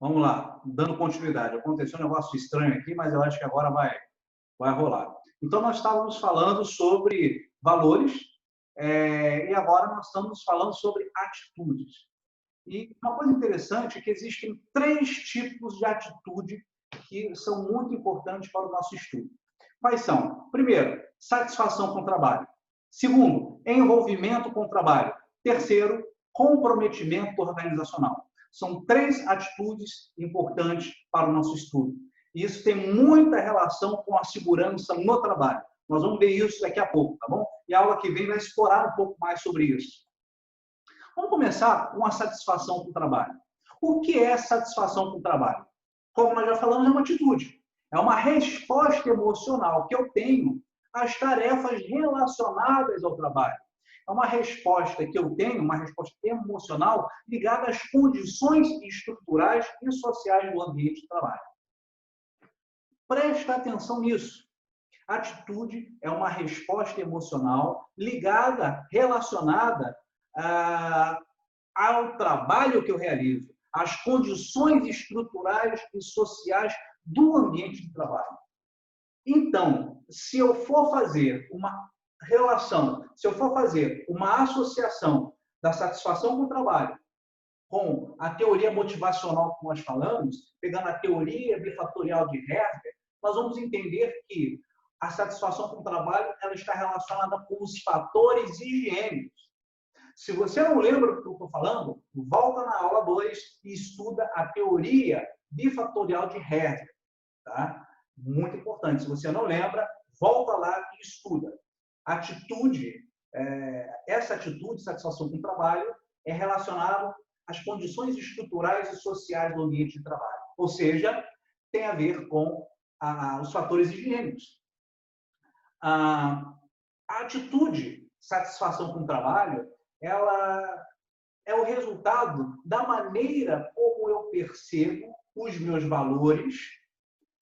Vamos lá, dando continuidade. Aconteceu um negócio estranho aqui, mas eu acho que agora vai rolar. Então, nós estávamos falando sobre valores, e agora nós estamos falando sobre atitudes. E uma coisa interessante é que existem três tipos de atitude que são muito importantes para o nosso estudo. Quais são? Primeiro, satisfação com o trabalho. Segundo, envolvimento com o trabalho. Terceiro, comprometimento organizacional. São três atitudes importantes para o nosso estudo. E isso tem muita relação com a segurança no trabalho. Nós vamos ver isso daqui a pouco, tá bom? E a aula que vem vai explorar um pouco mais sobre isso. Vamos começar com a satisfação com o trabalho. O que é satisfação com o trabalho? Como nós já falamos, é uma atitude. É uma resposta emocional que eu tenho às tarefas relacionadas ao trabalho. É uma resposta que eu tenho, uma resposta emocional ligada às condições estruturais e sociais do ambiente de trabalho. Presta atenção nisso. Atitude é uma resposta emocional ligada, relacionada ao trabalho que eu realizo, às condições estruturais e sociais do ambiente de trabalho. Então, se eu for fazer uma relação, se eu for fazer uma associação da satisfação com o trabalho com a teoria motivacional que nós falamos, pegando a teoria bifatorial de Herzberg, nós vamos entender que a satisfação com o trabalho ela está relacionada com os fatores higiênicos. Se você não lembra do que eu estou falando, volta na aula 2 e estuda a teoria bifatorial de Herzberg. Tá? Muito importante. Se você não lembra, volta lá e estuda. Essa atitude, satisfação com o trabalho, é relacionada às condições estruturais e sociais do ambiente de trabalho. Ou seja, tem a ver com os fatores higiênicos. A atitude, satisfação com o trabalho, ela é o resultado da maneira como eu percebo os meus valores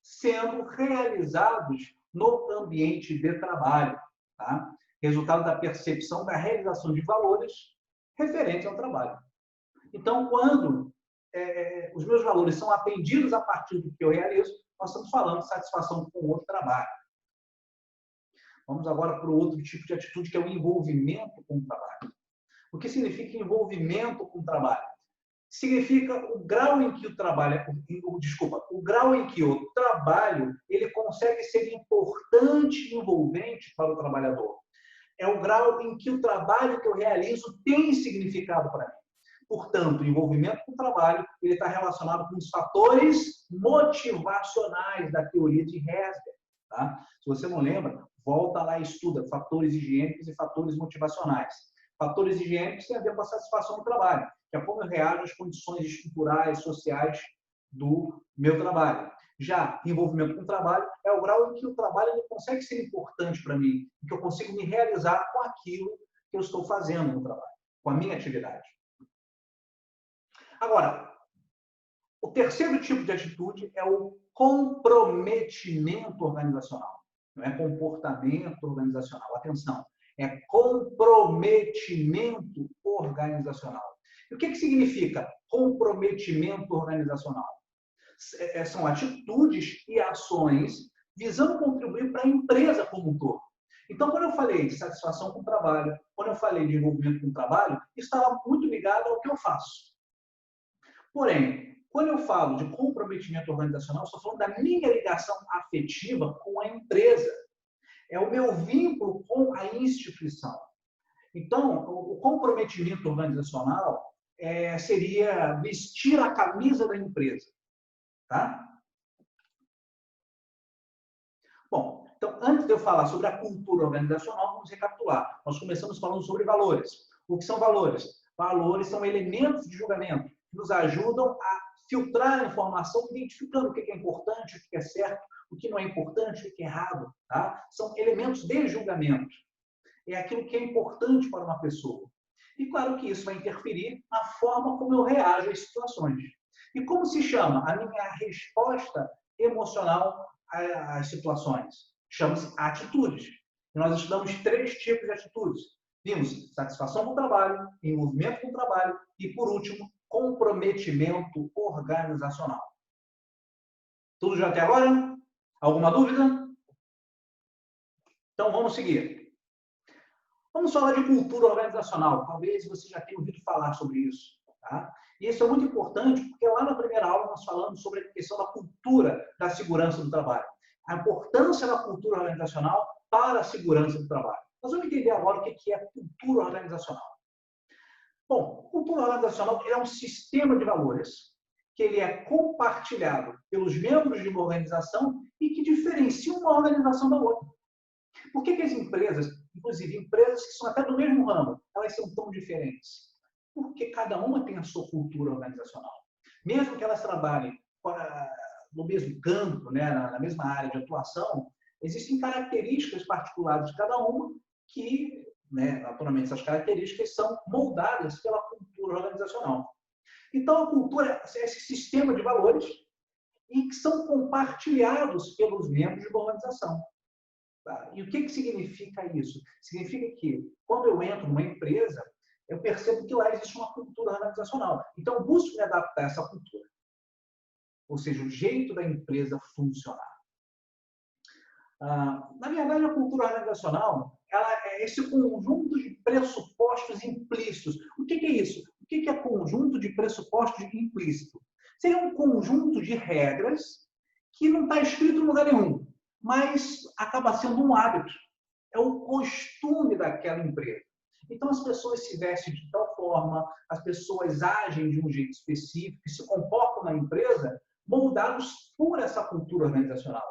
sendo realizados no ambiente de trabalho. Tá? Resultado da percepção da realização de valores referentes ao trabalho. Então, quando os meus valores são atendidos a partir do que eu realizo, nós estamos falando de satisfação com o outro trabalho. Vamos agora para o outro tipo de atitude, que é o envolvimento com o trabalho. O que significa envolvimento com o trabalho? Significa o grau em que o trabalho, o grau em que o trabalho ele consegue ser importante e envolvente para o trabalhador. É o grau em que o trabalho que eu realizo tem significado para mim. Portanto, o envolvimento com o trabalho ele está relacionado com os fatores motivacionais da teoria de Herzberg. Tá? Se você não lembra, volta lá e estuda fatores higiênicos e fatores motivacionais. Fatores higiênicos têm a ver com a satisfação do trabalho, que é como eu reajo às condições estruturais, sociais do meu trabalho. Já envolvimento com o trabalho é o grau em que o trabalho ele consegue ser importante para mim, em que eu consigo me realizar com aquilo que eu estou fazendo no trabalho, com a minha atividade. Agora, o terceiro tipo de atitude é o comprometimento organizacional. Não é comportamento organizacional. Atenção, é comprometimento organizacional. E o que significa comprometimento organizacional? São atitudes e ações visando contribuir para a empresa como um todo. Então, quando eu falei de satisfação com o trabalho, quando eu falei de envolvimento com o trabalho, isso estava muito ligado ao que eu faço. Porém, quando eu falo de comprometimento organizacional, eu estou falando da minha ligação afetiva com a empresa. É o meu vínculo com a instituição. Então, o comprometimento organizacional seria vestir a camisa da empresa. Tá? Bom, então, antes de eu falar sobre a cultura organizacional, vamos recapitular. Nós começamos falando sobre valores. O que são valores? Valores são elementos de julgamento que nos ajudam a filtrar a informação, identificando o que é importante, o que é certo, o que não é importante, o que é errado. Tá? São elementos de julgamento. É aquilo que é importante para uma pessoa. E claro que isso vai interferir na forma como eu reajo às situações. E como se chama a minha resposta emocional às situações? Chama-se atitudes. E nós estudamos três tipos de atitudes. Vimos satisfação com o trabalho, envolvimento com o trabalho e, por último, comprometimento organizacional. Tudo já até agora? Alguma dúvida? Então, vamos seguir. Vamos falar de cultura organizacional. Talvez você já tenha ouvido falar sobre isso. Tá? E isso é muito importante, porque lá na primeira aula nós falamos sobre a questão da cultura da segurança do trabalho. A importância da cultura organizacional para a segurança do trabalho. Nós vamos entender agora o que é cultura organizacional. Bom, cultura organizacional é um sistema de valores que ele é compartilhado pelos membros de uma organização e que diferencia uma organização da outra. Por que as empresas, inclusive empresas que são até do mesmo ramo, elas são tão diferentes? Porque cada uma tem a sua cultura organizacional. Mesmo que elas trabalhem no mesmo campo, né, na mesma área de atuação, existem características particulares de cada uma que, né, naturalmente, essas características são moldadas pela cultura organizacional. Então, a cultura é esse sistema de valores e que são compartilhados pelos membros de uma organização. Tá? E o que significa isso? Significa que, quando eu entro numa empresa, eu percebo que lá existe uma cultura organizacional. Então, eu busco me adaptar a essa cultura. Ou seja, o jeito da empresa funcionar. Na verdade, a cultura organizacional ela é esse conjunto de pressupostos implícitos. O que é isso? O que é conjunto de pressupostos implícitos? Seria um conjunto de regras que não está escrito em lugar nenhum, mas acaba sendo um hábito. É o costume daquela empresa. Então, as pessoas se vestem de tal forma, as pessoas agem de um jeito específico, se comportam na empresa moldados por essa cultura organizacional.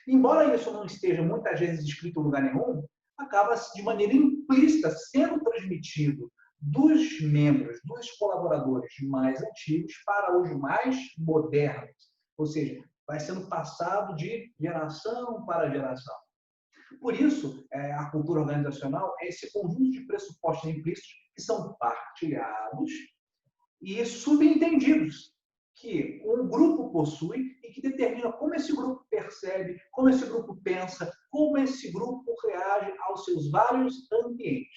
Embora isso não esteja muitas vezes escrito em lugar nenhum, acaba de maneira implícita sendo transmitido dos membros, dos colaboradores mais antigos para os mais modernos. Ou seja, vai sendo passado de geração para geração. Por isso, a cultura organizacional é esse conjunto de pressupostos implícitos que são partilhados e subentendidos que um grupo possui e que determina como esse grupo percebe, como esse grupo pensa, como esse grupo reage aos seus vários ambientes.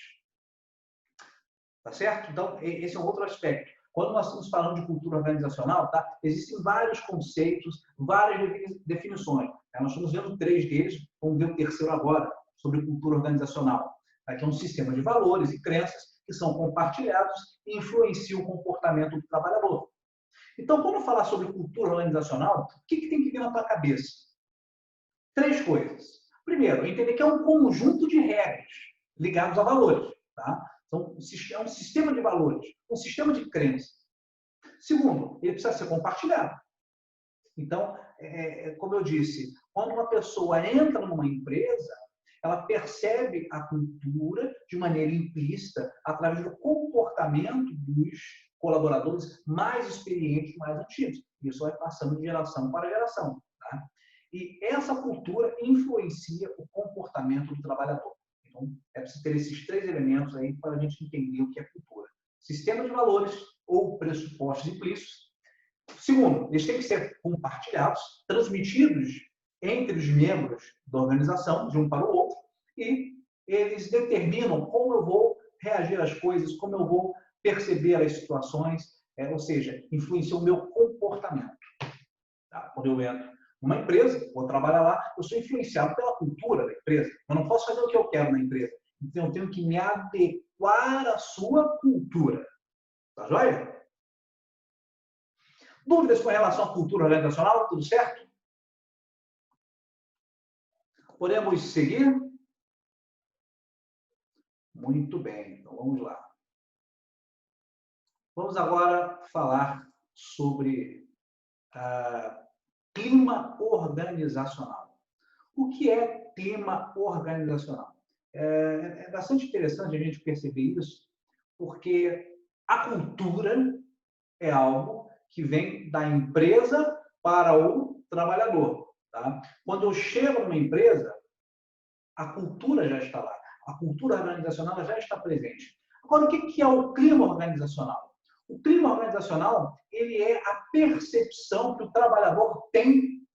Tá certo? Então, esse é um outro aspecto. Quando nós estamos falando de cultura organizacional, tá? Existem vários conceitos, várias definições. Nós estamos vendo 3 deles, vamos ver o terceiro agora, sobre cultura organizacional. Que é um sistema de valores e crenças que são compartilhados e influenciam o comportamento do trabalhador. Então, quando falar sobre cultura organizacional, o que tem que vir na tua cabeça? 3 coisas. Primeiro, entender que é um conjunto de regras ligados a valores. Tá? Então, é um sistema de valores, um sistema de crenças. Segundo, ele precisa ser compartilhado. Então, como eu disse, quando uma pessoa entra numa empresa, ela percebe a cultura de maneira implícita através do comportamento dos colaboradores mais experientes, mais antigos. Isso vai passando de geração para geração. Tá? E essa cultura influencia o comportamento do trabalhador. Então, é preciso ter esses 3 elementos aí para a gente entender o que é cultura. Sistema de valores ou pressupostos implícitos. Segundo, eles têm que ser compartilhados, transmitidos entre os membros da organização, de um para o outro, e eles determinam como eu vou reagir às coisas, como eu vou perceber as situações, ou seja, influenciam o meu comportamento. Tá? Quando eu entro numa empresa, vou trabalhar lá, eu sou influenciado pela cultura da empresa. Eu não posso fazer o que eu quero na empresa. Então, eu tenho que me adequar à sua cultura. Tá joia? Dúvidas com relação à cultura organizacional? Tudo certo? Podemos seguir? Muito bem, então vamos lá. Vamos agora falar sobre clima organizacional. O que é clima organizacional? É bastante interessante a gente perceber isso, porque a cultura é algo que vem da empresa para o trabalhador. Tá? Quando eu chego numa empresa, a cultura já está lá. A cultura organizacional já está presente. Agora, o que é o clima organizacional? O clima organizacional ele é a percepção que o trabalhador tem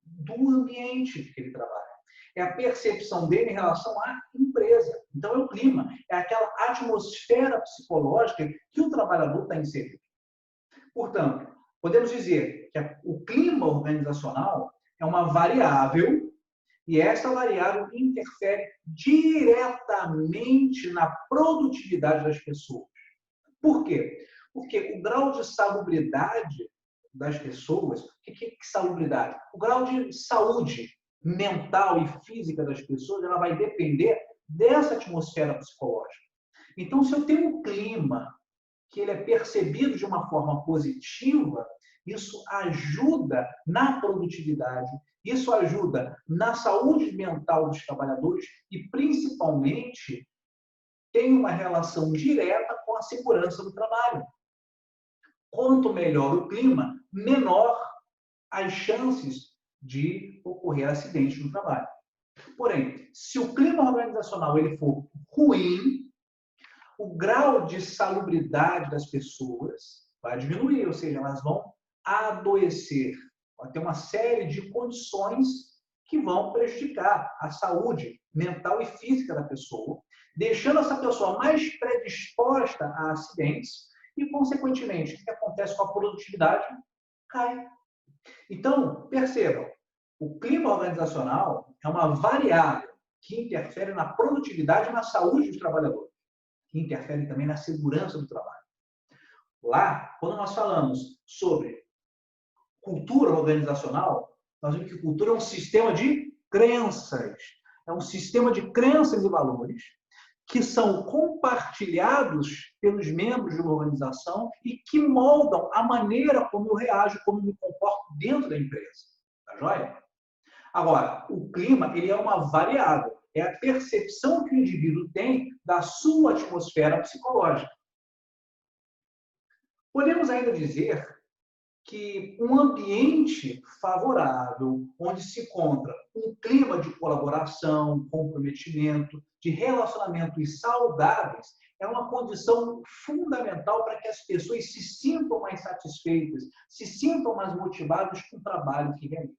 do ambiente que ele trabalha. É a percepção dele em relação à empresa. Então, é o clima. É aquela atmosfera psicológica que o trabalhador está inserido. Portanto, podemos dizer que o clima organizacional é uma variável e essa variável interfere diretamente na produtividade das pessoas. Por quê? Porque o grau de salubridade das pessoas, o que é salubridade? O grau de saúde mental e física das pessoas, ela vai depender dessa atmosfera psicológica. Então, se eu tenho um clima que ele é percebido de uma forma positiva, isso ajuda na produtividade, isso ajuda na saúde mental dos trabalhadores e, principalmente, tem uma relação direta com a segurança do trabalho. Quanto melhor o clima, menor as chances de ocorrer acidentes no trabalho. Porém, se o clima organizacional ele for ruim, o grau de salubridade das pessoas vai diminuir, ou seja, elas vão adoecer. Vai ter uma série de condições que vão prejudicar a saúde mental e física da pessoa, deixando essa pessoa mais predisposta a acidentes e, consequentemente, o que acontece com a produtividade? Cai. Então, percebam, o clima organizacional é uma variável que interfere na produtividade e na saúde dos trabalhadores, que interfere também na segurança do trabalho. Lá, quando nós falamos sobre cultura organizacional, nós vemos que cultura é um sistema de crenças, é um sistema de crenças e valores que são compartilhados pelos membros de uma organização e que moldam a maneira como eu reajo, como eu me comporto dentro da empresa. Tá joia? Agora, o clima ele é uma variável, é a percepção que o indivíduo tem da sua atmosfera psicológica. Podemos ainda dizer que um ambiente favorável, onde se encontra um clima de colaboração, comprometimento, de relacionamentos saudáveis, é uma condição fundamental para que as pessoas se sintam mais satisfeitas, se sintam mais motivadas com o trabalho que realizam.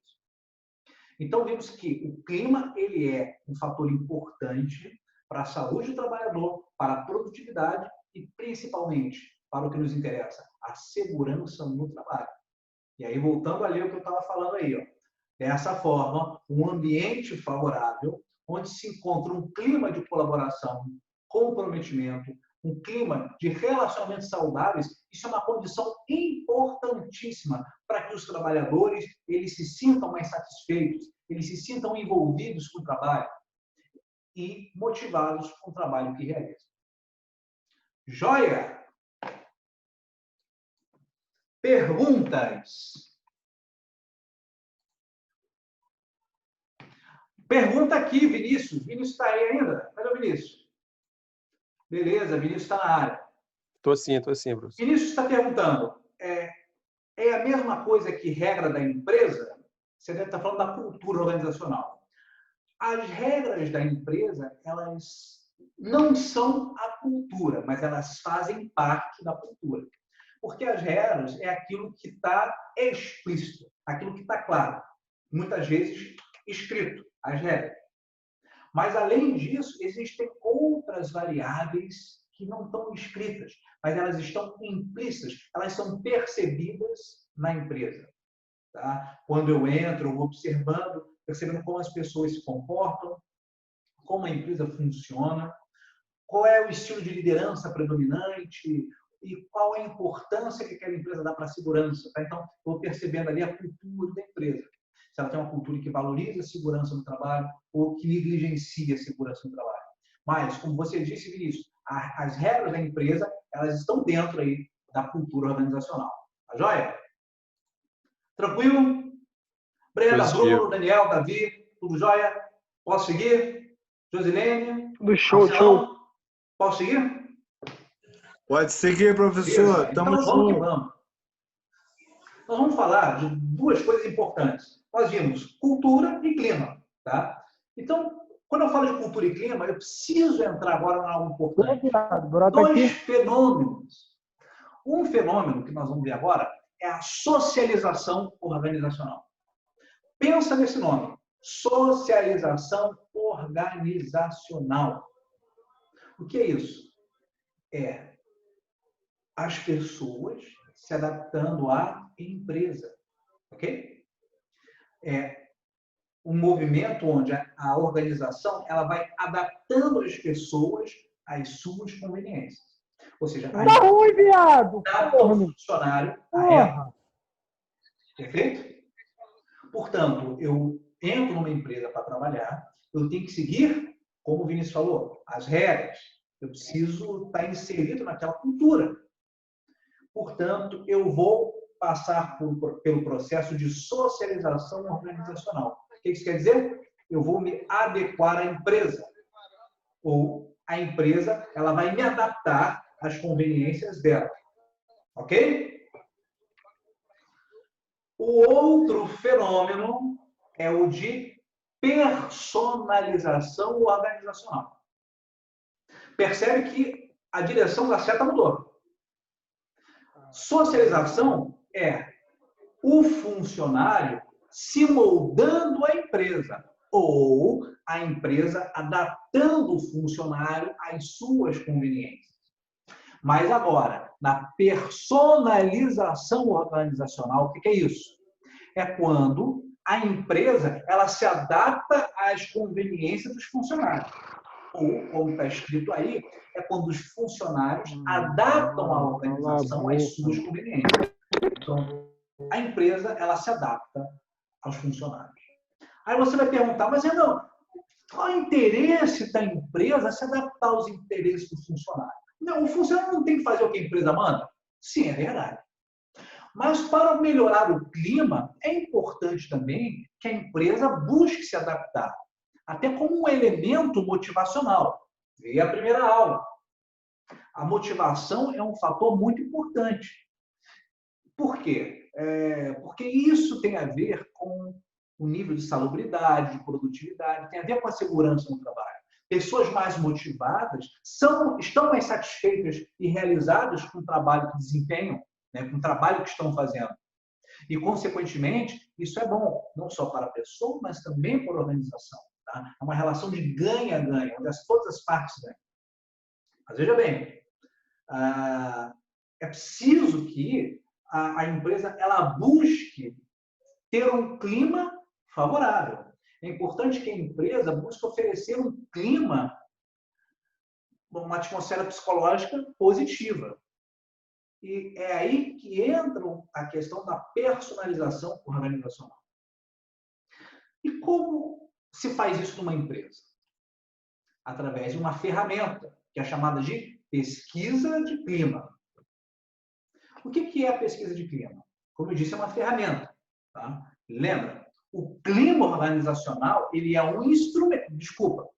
Então, vimos que o clima ele é um fator importante para a saúde do trabalhador, para a produtividade e, principalmente, para o que nos interessa, a segurança no trabalho. E aí, voltando a ler o que eu estava falando aí, ó. Dessa forma, um ambiente favorável, onde se encontra um clima de colaboração, comprometimento, um clima de relacionamentos saudáveis, isso é uma condição importantíssima para que os trabalhadores eles se sintam mais satisfeitos, eles se sintam envolvidos com o trabalho e motivados com o trabalho que realizam. Joia? Perguntas? Pergunta aqui, Vinícius. Vinícius está aí ainda? Cadê o Vinícius? Beleza, Vinícius está na área. Estou sim, professor. Vinícius está perguntando, é a mesma coisa que regra da empresa? Você deve estar falando da cultura organizacional. As regras da empresa, elas não são a cultura, mas elas fazem parte da cultura. Porque as regras é aquilo que está explícito, aquilo que está claro. Muitas vezes escrito, as regras. Mas, além disso, existem outras variáveis que não estão escritas, mas elas estão implícitas, elas são percebidas na empresa. Tá? Quando eu entro, eu vou observando, percebendo como as pessoas se comportam, como a empresa funciona, qual é o estilo de liderança predominante e qual é a importância que aquela empresa dá para a segurança. Tá? Então, vou percebendo ali a cultura da empresa. Se ela tem uma cultura que valoriza a segurança no trabalho ou que negligencia a segurança no trabalho. Mas, como você disse, Vinícius, as regras da empresa, elas estão dentro aí da cultura organizacional. Tá joia? Tranquilo? Brenda, Bruno, Daniel, Davi, tudo jóia? Posso seguir? Josilene? Tudo show, show. Posso seguir? Pode seguir, professor. Então, vamos que vamos. Nós vamos falar de duas coisas importantes. Nós vimos cultura e clima. Tá? Então, quando eu falo de cultura e clima, eu preciso entrar agora em algo importante. Dois fenômenos. Um fenômeno que nós vamos ver agora é a socialização organizacional. Pensa nesse nome. Socialização organizacional. O que é isso? É as pessoas se adaptando à empresa, ok? É um movimento onde a organização ela vai adaptando as pessoas às suas conveniências. Ou seja, a Tá ruim, viado! adapta o funcionário à ela. Porra! Perfeito? Portanto, eu entro numa empresa para trabalhar, eu tenho que seguir, como o Vinícius falou, as regras. Eu preciso estar inserido naquela cultura. Portanto, eu vou passar pelo processo de socialização organizacional. O que isso quer dizer? Eu vou me adequar à empresa. Ou a empresa ela vai me adaptar às conveniências dela. Ok? O outro fenômeno é o de personalização organizacional. Percebe que a direção da seta mudou. Socialização é o funcionário se moldando à empresa ou a empresa adaptando o funcionário às suas conveniências. Mas agora, na personalização organizacional, o que é isso? É quando a empresa ela se adapta às conveniências dos funcionários. Ou, como está escrito aí, é quando os funcionários adaptam a organização às suas conveniências. Então, a empresa ela se adapta aos funcionários. Aí você vai perguntar, mas não, qual é o interesse da empresa se adaptar aos interesses do funcionário? Não, o funcionário não tem que fazer o que a empresa manda? Sim, é verdade. Mas para melhorar o clima, é importante também que a empresa busque se adaptar, até como um elemento motivacional. Veio a primeira aula. A motivação é um fator muito importante. Por quê? Porque isso tem a ver com o nível de salubridade, de produtividade, tem a ver com a segurança no trabalho. Pessoas mais motivadas estão mais satisfeitas e realizadas com o trabalho que desempenham, né, com o trabalho que estão fazendo. E, consequentemente, isso é bom, não só para a pessoa, mas também para a organização. Tá? É uma relação de ganha-ganha, onde todas as partes ganham. Mas veja bem, é preciso que a empresa ela busque ter um clima favorável. É importante que a empresa busque oferecer um clima, uma atmosfera psicológica positiva. E é aí que entra a questão da personalização organizacional. E como se faz isso numa empresa? Através de uma ferramenta, que é chamada de pesquisa de clima. O que é a pesquisa de clima? Como eu disse, é uma ferramenta. Tá? Lembra? O clima organizacional ele é um instrumento. Desculpa.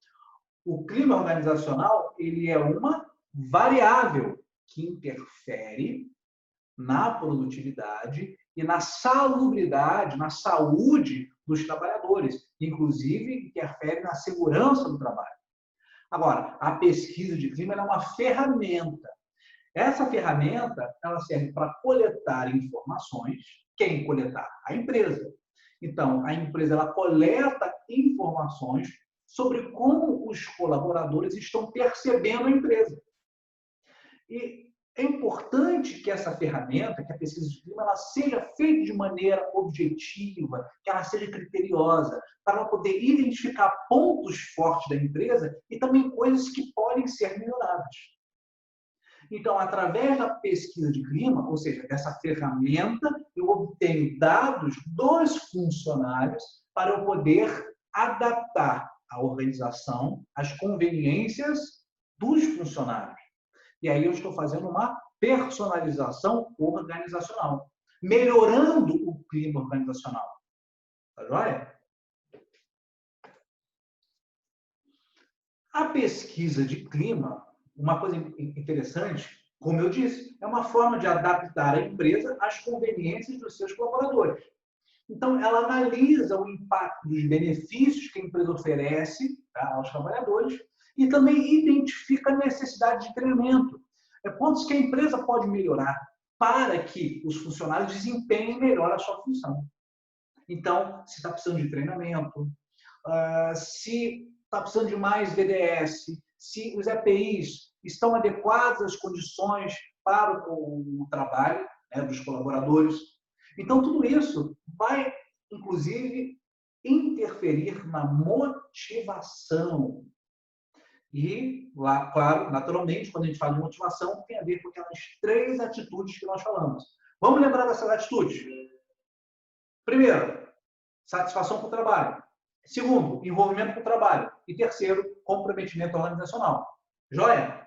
O clima organizacional ele é uma variável que interfere na produtividade e na salubridade, na saúde dos trabalhadores. Inclusive, interfere na segurança do trabalho. Agora, a pesquisa de clima é uma ferramenta. Essa ferramenta ela serve para coletar informações. Quem coletar? A empresa. Então, a empresa ela coleta informações sobre como os colaboradores estão percebendo a empresa. E é importante que essa ferramenta, que a pesquisa de clima, ela seja feita de maneira objetiva, que ela seja criteriosa, para ela poder identificar pontos fortes da empresa e também coisas que podem ser melhoradas. Então, através da pesquisa de clima, ou seja, dessa ferramenta, eu obtenho dados dos funcionários para eu poder adaptar a organização às conveniências dos funcionários. E aí eu estou fazendo uma personalização organizacional, melhorando o clima organizacional. Tá joia? A pesquisa de clima, uma coisa interessante, como eu disse, é uma forma de adaptar a empresa às conveniências dos seus colaboradores. Então, ela analisa o impacto dos benefícios que a empresa oferece, tá, aos trabalhadores e também identifica a necessidade de treinamento. Pontos que a empresa pode melhorar para que os funcionários desempenhem melhor a sua função. Então, se está precisando de treinamento, se está precisando de mais VDS, se os EPIs estão adequados às condições para o trabalho, dos colaboradores. Então, tudo isso vai, inclusive, interferir na motivação. E, lá, claro, naturalmente, quando a gente fala de motivação, tem a ver com aquelas 3 atitudes que nós falamos. Vamos lembrar dessas atitudes? Primeiro, satisfação com o trabalho. Segundo, envolvimento com o trabalho. E terceiro, comprometimento organizacional. Joia?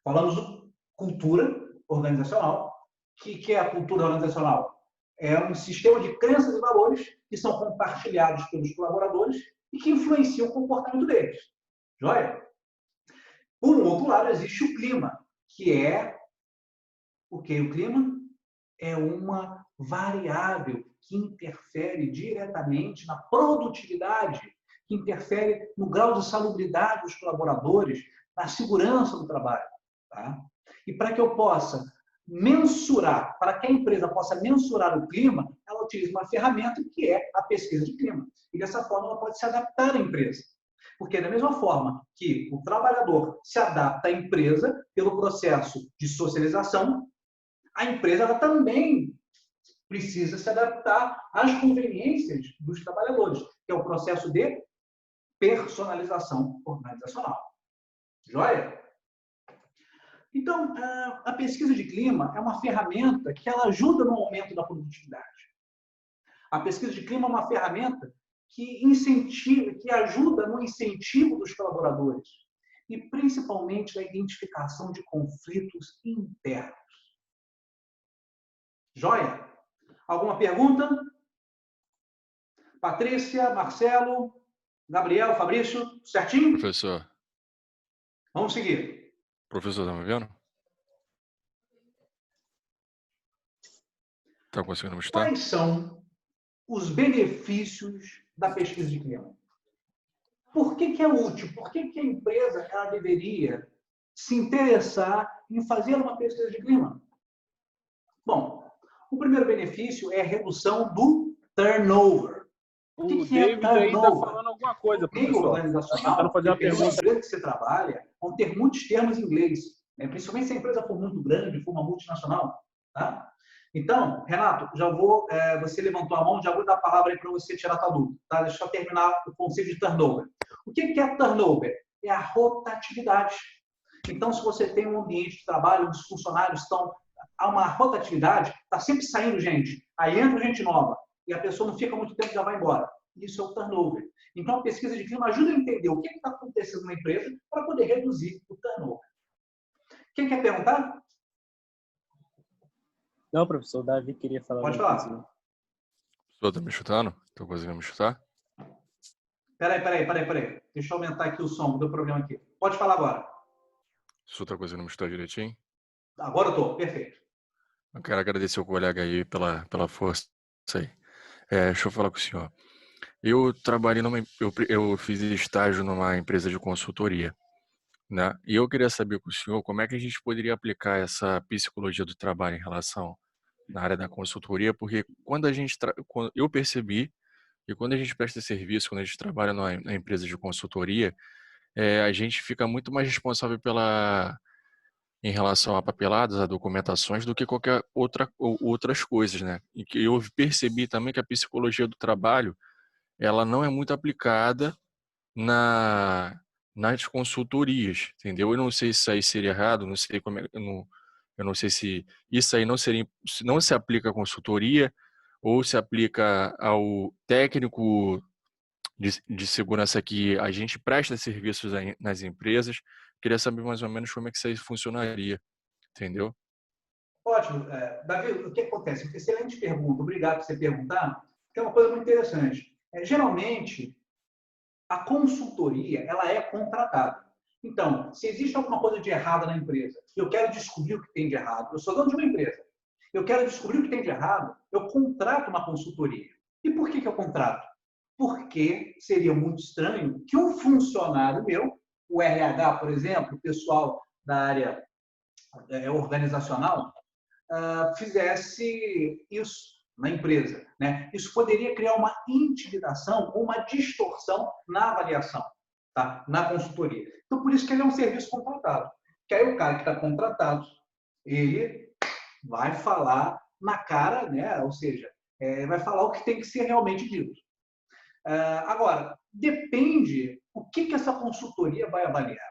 Falamos de cultura organizacional. O que é a cultura organizacional? É um sistema de crenças e valores que são compartilhados pelos colaboradores e que influenciam o comportamento deles. Joia? Por um outro lado, existe o clima, que é o que? O clima é uma variável que interfere diretamente na produtividade, que interfere no grau de salubridade dos colaboradores, na segurança do trabalho. Tá? E para que eu possa mensurar, para que a empresa possa mensurar o clima, ela utiliza uma ferramenta que é a pesquisa de clima. E dessa forma ela pode se adaptar à empresa. Porque da mesma forma que o trabalhador se adapta à empresa pelo processo de socialização, a empresa ela também precisa se adaptar às conveniências dos trabalhadores, que é o processo de personalização organizacional. Joia? Então, a pesquisa de clima é uma ferramenta que ela ajuda no aumento da produtividade. A pesquisa de clima é uma ferramenta que incentiva, que ajuda no incentivo dos colaboradores e principalmente na identificação de conflitos internos. Joia? Alguma pergunta? Patrícia, Marcelo, Gabriel, Fabrício, certinho? Professor. Vamos seguir. Professor, tá me vendo? Tá conseguindo me escutar? Quais são os benefícios da pesquisa de clima? Por que é útil? Por que a empresa ela deveria se interessar em fazer uma pesquisa de clima? Bom, o primeiro benefício é a redução do turnover. O que David é aí está falando alguma coisa, professor. Organizacional, Tentando fazer uma dependendo da pergunta. empresa que você trabalha, vão ter muitos termos em inglês, né? Principalmente se a empresa for muito grande, for uma multinacional. Tá? Então, Renato, já vou, você levantou a mão, já vou dar a palavra aí para você tirar a tua dúvida. Tá? Deixa eu só terminar o conceito de turnover. O que é turnover? É a rotatividade. Então, se você tem um ambiente de trabalho onde os funcionários estão... Há uma rotatividade, está sempre saindo gente. Aí entra gente nova. E a pessoa não fica muito tempo e já vai embora. Isso é o turnover. Então, a pesquisa de clima ajuda a entender o que está acontecendo na empresa para poder reduzir o turnover. Quem quer perguntar? Não, professor, o Davi queria falar. Pode falar. Professor, tá me escutando? Tá conseguindo me escutar? Peraí. Deixa eu aumentar aqui o som, deu problema aqui. Pode falar agora. O senhor tá conseguindo me escutar direitinho? Agora eu estou, perfeito. Eu quero agradecer o colega aí pela força aí. Deixa eu falar com o senhor. Eu trabalhei eu fiz estágio numa empresa de consultoria, né? E eu queria saber com o senhor como é que a gente poderia aplicar essa psicologia do trabalho em relação na área da consultoria, porque quando eu percebi que quando a gente presta serviço, quando a gente trabalha na empresa de consultoria, a gente fica muito mais responsável em relação a papeladas, a documentações, do que qualquer outras coisas, né? E que eu percebi também que a psicologia do trabalho, ela não é muito aplicada nas consultorias, entendeu? Eu não sei se isso aí seria errado, não sei como eu não sei se isso aí não se aplica à consultoria ou se aplica ao técnico de segurança que a gente presta serviços nas empresas. Queria saber mais ou menos como é que isso aí funcionaria, entendeu? Ótimo. Davi, o que acontece? Excelente pergunta. Obrigado por você perguntar, que é uma coisa muito interessante. Geralmente, a consultoria ela é contratada. Então, se existe alguma coisa de errado na empresa, eu quero descobrir o que tem de errado, eu sou dono de uma empresa, eu quero descobrir o que tem de errado, eu contrato uma consultoria. E por que eu contrato? Porque seria muito estranho que um funcionário meu, o RH, por exemplo, o pessoal da área organizacional, fizesse isso na empresa, né? Isso poderia criar uma intimidação ou uma distorção na avaliação, tá? Na consultoria. Então, por isso que ele é um serviço contratado. Que aí o cara que está contratado, ele vai falar na cara, né? Ou seja, vai falar o que tem que ser realmente dito. Agora, depende o que essa consultoria vai avaliar.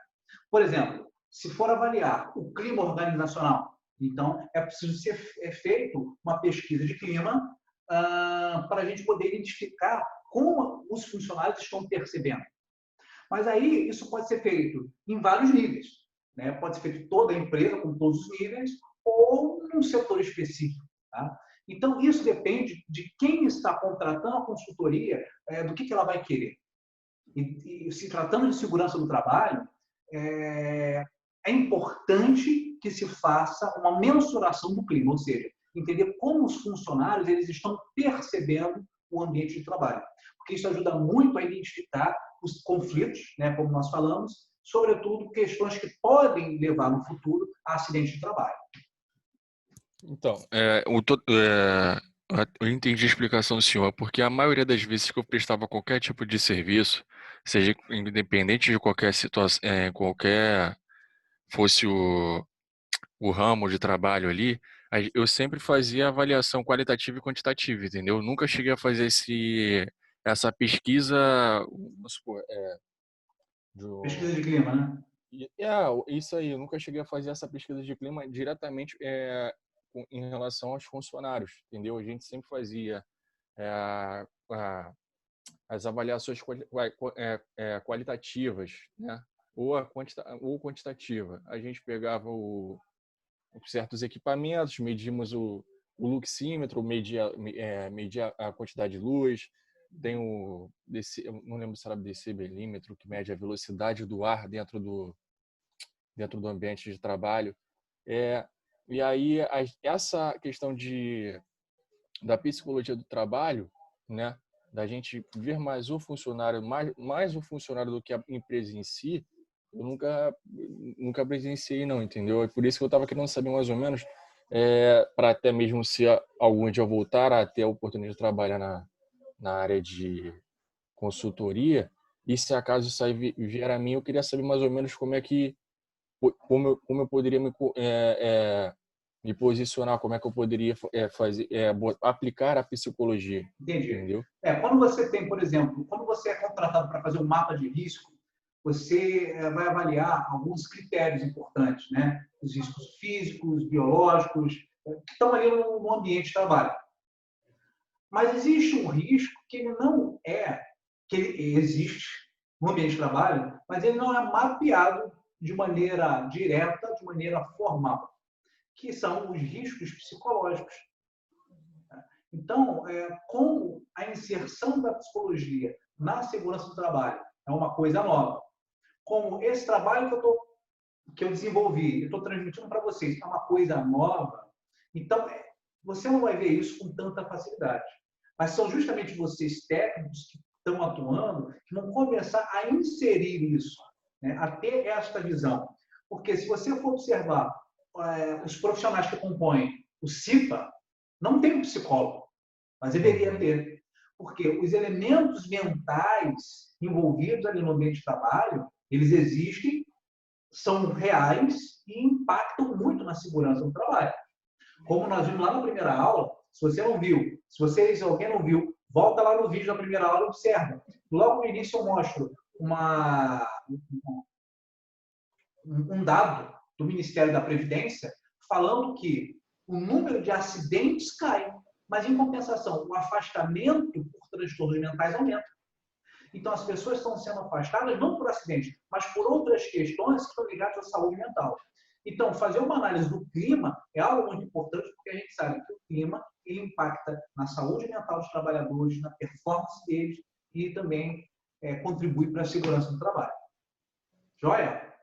Por exemplo, se for avaliar o clima organizacional, então é preciso ser feito uma pesquisa de clima para a gente poder identificar como os funcionários estão percebendo. Mas aí isso pode ser feito em vários níveis, né? Pode ser feito em toda a empresa, com todos os níveis, ou num setor específico. Tá? Então, isso depende de quem está contratando a consultoria, do que ela vai querer. E se tratando de segurança do trabalho, é importante que se faça uma mensuração do clima, ou seja, entender como os funcionários eles estão percebendo o ambiente de trabalho. Porque isso ajuda muito a identificar os conflitos, né, como nós falamos, sobretudo questões que podem levar no futuro a acidentes de trabalho. Então, eu entendi a explicação do senhor, porque a maioria das vezes que eu prestava qualquer tipo de serviço, seja independente de qualquer situação, qualquer fosse o ramo de trabalho ali, eu sempre fazia avaliação qualitativa e quantitativa, entendeu? Eu nunca cheguei a fazer essa pesquisa, vamos supor, Pesquisa de clima, né? isso aí, eu nunca cheguei a fazer essa pesquisa de clima diretamente em relação aos funcionários, entendeu? A gente sempre fazia as avaliações qualitativas, né? Ou quantitativa. A gente pegava certos equipamentos, medimos o luxímetro, media a quantidade de luz, tem eu não lembro se era decibelímetro, que mede a velocidade do ar dentro do ambiente de trabalho. E aí, essa questão da psicologia do trabalho, né, da gente ver mais o funcionário, mais o funcionário do que a empresa em si, eu nunca presenciei, não, entendeu? É por isso que eu estava querendo saber mais ou menos, para até mesmo se algum dia eu voltar a ter a oportunidade de trabalhar na área de consultoria, e se acaso isso aí vier a mim, eu queria saber mais ou menos como eu poderia me posicionar, como é que eu poderia aplicar a psicologia. Entendi. Entendeu? Quando você tem, por exemplo, quando você é contratado para fazer um mapa de risco, você vai avaliar alguns critérios importantes, né? Os riscos físicos, biológicos, que estão ali no ambiente de trabalho. Mas existe um risco que ele não que ele existe no ambiente de trabalho, mas ele não é mapeado de maneira direta, de maneira formal, que são os riscos psicológicos. Então, como a inserção da psicologia na segurança do trabalho é uma coisa nova, como esse trabalho que eu desenvolvi, eu estou transmitindo para vocês, é uma coisa nova, então você não vai ver isso com tanta facilidade. Mas são justamente vocês, técnicos, que estão atuando, que vão começar a inserir isso, né, a ter esta visão. Porque se você for observar os profissionais que compõem o CIPA, não tem um psicólogo, mas deveria ter. Porque os elementos mentais envolvidos ali no ambiente de trabalho, eles existem, são reais e impactam muito na segurança do trabalho. Como nós vimos lá na primeira aula, se você não viu, se alguém não viu, volta lá no vídeo da primeira aula e observa. Logo no início eu mostro um dado do Ministério da Previdência falando que o número de acidentes cai, mas, em compensação, o afastamento por transtornos mentais aumenta. Então, as pessoas estão sendo afastadas não por acidente, mas por outras questões que estão ligadas à saúde mental. Então, fazer uma análise do clima é algo muito importante, porque a gente sabe que o clima ele impacta na saúde mental dos trabalhadores, na performance deles e também contribui para a segurança do trabalho. Joia?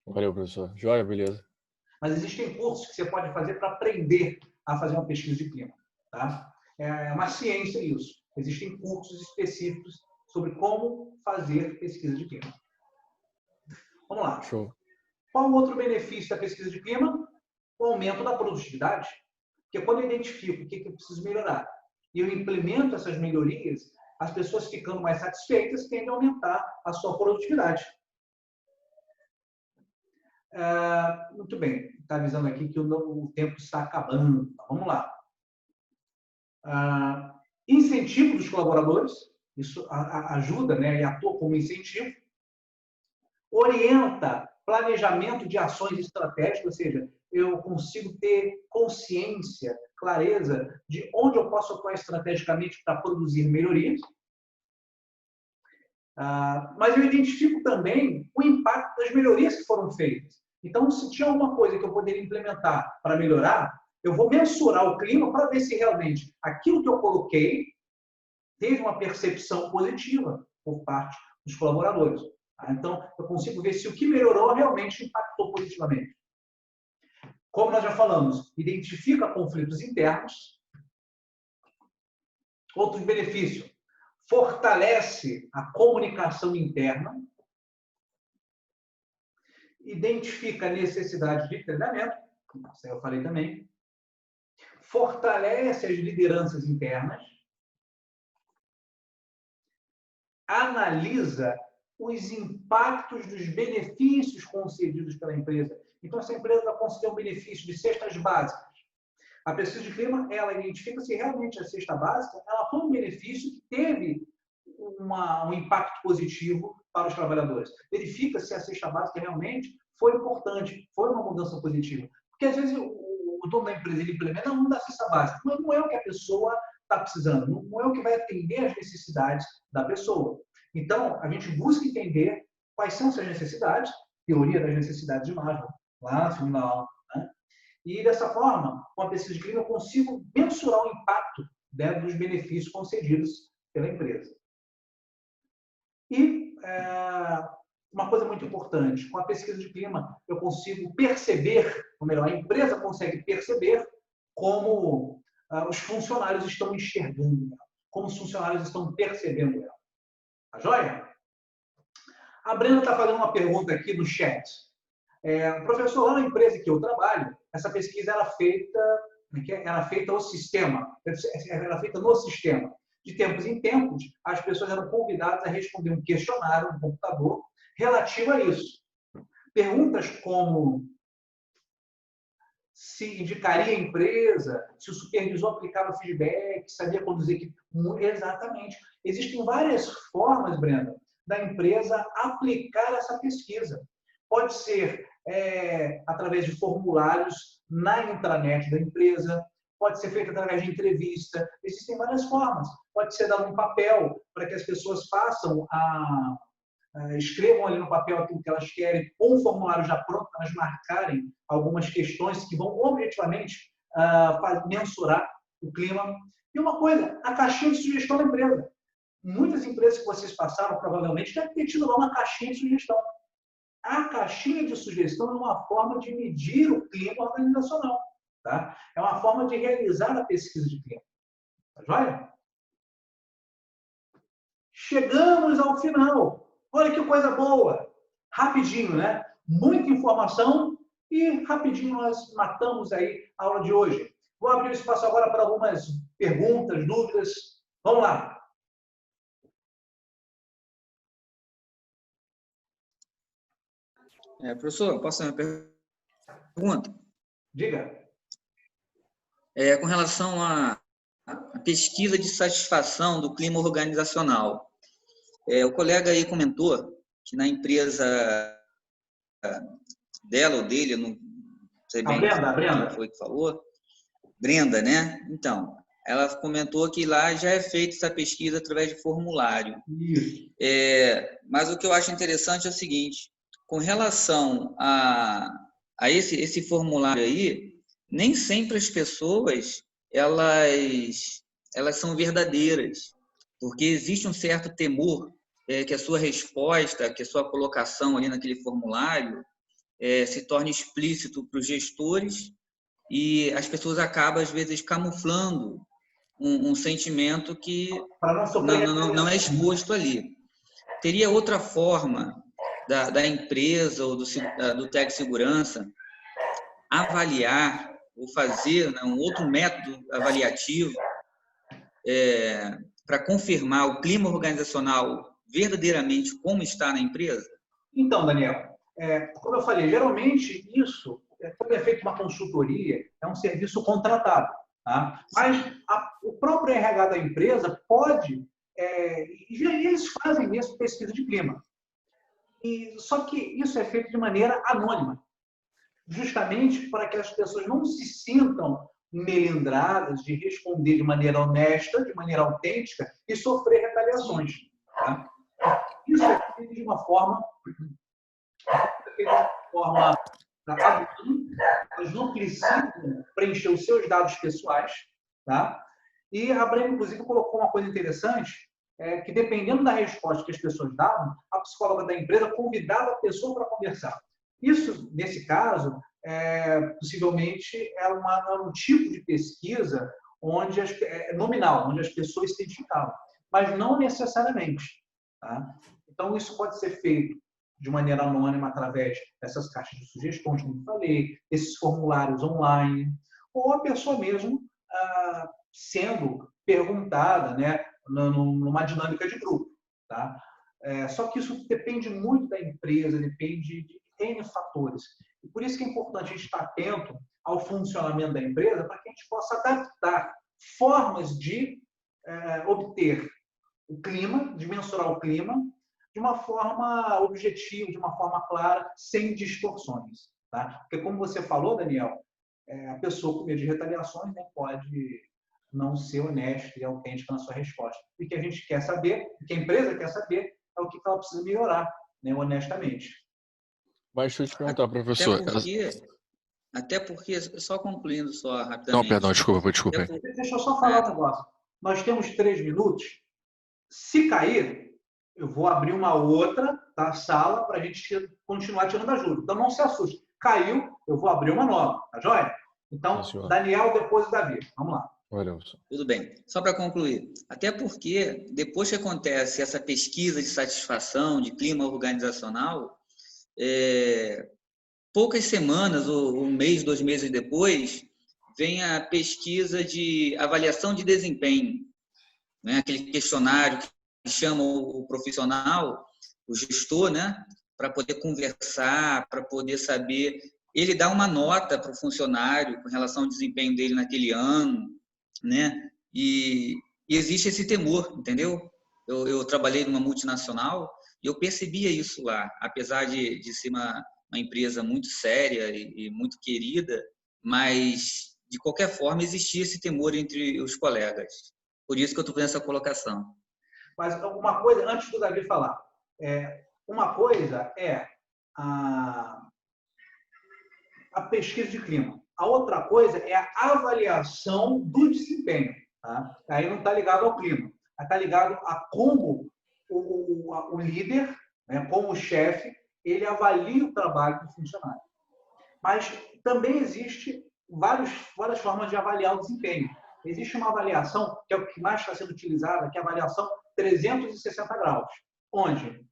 Valeu, professor. Joia, beleza. Mas existem cursos que você pode fazer para aprender a fazer uma pesquisa de clima. Tá? É uma ciência isso. Existem cursos específicos sobre como fazer pesquisa de clima. Vamos lá. Show. Qual o outro benefício da pesquisa de clima? O aumento da produtividade. Porque quando eu identifico o que eu preciso melhorar e eu implemento essas melhorias, as pessoas ficando mais satisfeitas tendem a aumentar a sua produtividade. Muito bem, está avisando aqui que o tempo está acabando. Vamos lá. Incentivo dos colaboradores, isso ajuda, né, e atua como incentivo. Orienta planejamento de ações estratégicas, ou seja, eu consigo ter consciência, clareza de onde eu posso atuar estrategicamente para produzir melhorias. Mas eu identifico também o impacto das melhorias que foram feitas. Então, se tinha alguma coisa que eu poderia implementar para melhorar, eu vou mensurar o clima para ver se realmente aquilo que eu coloquei teve uma percepção positiva por parte dos colaboradores. Então, eu consigo ver se o que melhorou realmente impactou positivamente. Como nós já falamos, identifica conflitos internos. Outros benefícios. Fortalece a comunicação interna. Identifica a necessidade de treinamento. Isso aí eu falei também. Fortalece as lideranças internas. Analisa os impactos dos benefícios concedidos pela empresa. Então, essa empresa vai conceder um benefício de cestas básicas. A pesquisa de clima, ela identifica se realmente a cesta básica ela foi um benefício que teve um impacto positivo para os trabalhadores. Verifica se a cesta básica realmente foi importante, foi uma mudança positiva. Porque, às vezes, o dono da empresa ele implementa, não dá cesta básica, mas não é o que a pessoa está precisando, não é o que vai atender às necessidades da pessoa. Então, a gente busca entender quais são essas necessidades, teoria das necessidades de Maslow, lá na segunda aula. Né? E, dessa forma, com a pesquisa de clima, eu consigo mensurar o impacto, né, dos benefícios concedidos pela empresa. E uma coisa muito importante, com a pesquisa de clima, eu consigo perceber, ou melhor, a empresa consegue perceber como os funcionários estão enxergando ela, como os funcionários estão percebendo ela. Tá joia? A Brenda está fazendo uma pergunta aqui no chat. Professor, lá na empresa que eu trabalho, essa pesquisa era feita no sistema. De tempos em tempos, as pessoas eram convidadas a responder um questionário no computador relativo a isso. Perguntas como se indicaria a empresa, se o supervisor aplicava feedback, sabia conduzir equipe. Exatamente. Existem várias formas, Brenda, da empresa aplicar essa pesquisa. Pode ser através de formulários na intranet da empresa, pode ser feito através de entrevista. Existem várias formas. Pode ser dado um papel para que as pessoas façam escrevam ali no papel aquilo que elas querem, ou um formulário já pronto para elas marcarem algumas questões que vão objetivamente mensurar o clima. E uma coisa, a caixinha de sugestão da empresa. Muitas empresas que vocês passaram, provavelmente, devem ter tido lá uma caixinha de sugestão. A caixinha de sugestão é uma forma de medir o clima organizacional. Tá? É uma forma de realizar a pesquisa de clima. Tá joia? Chegamos ao final. Olha que coisa boa. Rapidinho, né? Muita informação e rapidinho nós matamos aí a aula de hoje. Vou abrir o espaço agora para algumas perguntas, dúvidas. Vamos lá. Professor, posso fazer uma pergunta? Diga. Com relação à pesquisa de satisfação do clima organizacional. O colega aí comentou que na empresa dela ou dele, eu não sei bem Brenda. quem foi que falou. Brenda, né? Então, ela comentou que lá já é feita essa pesquisa através de formulário. Isso. Mas o que eu acho interessante é o seguinte, com relação a esse formulário aí, nem sempre as pessoas elas são verdadeiras, porque existe um certo temor que a sua resposta, que a sua colocação ali naquele formulário se torne explícito para os gestores e as pessoas acabam, às vezes, camuflando um sentimento que não é exposto ali. Teria outra forma da empresa ou do Tec Segurança avaliar ou fazer um outro método avaliativo para confirmar o clima organizacional verdadeiramente como está na empresa? Então, Daniel, como eu falei, geralmente isso, quando é feita uma consultoria, é um serviço contratado. Tá? Mas o próprio RH da empresa pode, e eles fazem mesmo pesquisa de clima. Só que isso é feito de maneira anônima, justamente para que as pessoas não se sintam melindradas de responder de maneira honesta, de maneira autêntica e sofrer retaliações. Tá? Isso é feito de uma forma elas não precisam preencher os seus dados pessoais. Tá? E a Brenda, inclusive, colocou uma coisa interessante, que dependendo da resposta que as pessoas davam, a psicóloga da empresa convidava a pessoa para conversar. Isso, nesse caso, possivelmente é um tipo de pesquisa onde nominal, onde as pessoas se identificavam, mas não necessariamente. Tá? Então, isso pode ser feito de maneira anônima através dessas caixas de sugestões, como eu falei, esses formulários online, ou a pessoa mesmo sendo perguntada, né, numa dinâmica de grupo. Tá? Só que isso depende muito da empresa, depende de N fatores. E por isso que é importante a gente estar atento ao funcionamento da empresa para que a gente possa adaptar formas de obter o clima, de mensurar o clima, de uma forma objetiva, de uma forma clara, sem distorções. Tá? Porque, como você falou, Daniel, a pessoa com medo de retaliações não pode não ser honesta e autêntica na sua resposta. E o que a gente quer saber, o que a empresa quer saber, é o que ela precisa melhorar, né, honestamente. Mas deixa eu te perguntar, professor. Até porque, só concluindo só rapidamente. Não, perdão, desculpa. Deixa eu só falar um negócio. Nós temos 3 minutos. Se cair, eu vou abrir uma outra sala para a gente continuar tirando ajuda. Então, não se assuste. Caiu, eu vou abrir uma nova. Tá joia? Então, Daniel, depois o Davi. Vamos lá. Valeu. Tudo bem. Só para concluir. Até porque, depois que acontece essa pesquisa de satisfação, de clima organizacional, poucas semanas, ou um mês, 2 meses depois, vem a pesquisa de avaliação de desempenho. Né? Aquele questionário que chama o profissional, o gestor, né? Para poder conversar, para poder saber. Ele dá uma nota para o funcionário com relação ao desempenho dele naquele ano, né? E existe esse temor, entendeu? Eu trabalhei numa multinacional e eu percebia isso lá, apesar de ser uma empresa muito séria e muito querida, mas, de qualquer forma, existia esse temor entre os colegas. Por isso que eu estou fazendo essa colocação. Mas uma coisa, antes do Davi falar, uma coisa é a pesquisa de clima. A outra coisa é a avaliação do desempenho. Tá? Aí não está ligado ao clima. Está ligado a como o líder, né, como o chefe, ele avalia o trabalho do funcionário. Mas também existe várias formas de avaliar o desempenho. Existe uma avaliação, que é o que mais está sendo utilizada, que é a avaliação 360 graus, onde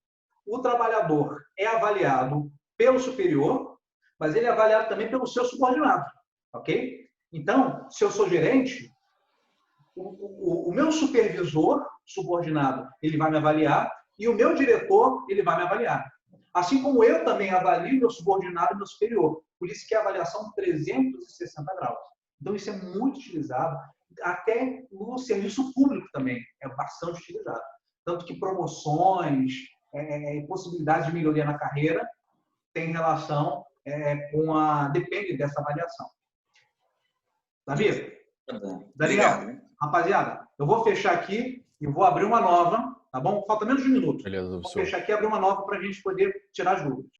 o trabalhador é avaliado pelo superior, mas ele é avaliado também pelo seu subordinado, ok? Então, se eu sou gerente, o meu supervisor subordinado, ele vai me avaliar, e o meu diretor, ele vai me avaliar. Assim como eu também avalio meu subordinado e meu superior. Por isso que é a avaliação 360 graus. Então, isso é muito utilizado, até no serviço público também, é bastante utilizado. Tanto que promoções, possibilidades de melhoria na carreira, tem relação depende dessa avaliação. Davi? Tá bom. Daniel, Obrigado. Rapaziada, eu vou fechar aqui e vou abrir uma nova, tá bom? Falta menos de um minuto. Beleza, vou fechar aqui e abrir uma nova para a gente poder tirar as dúvidas.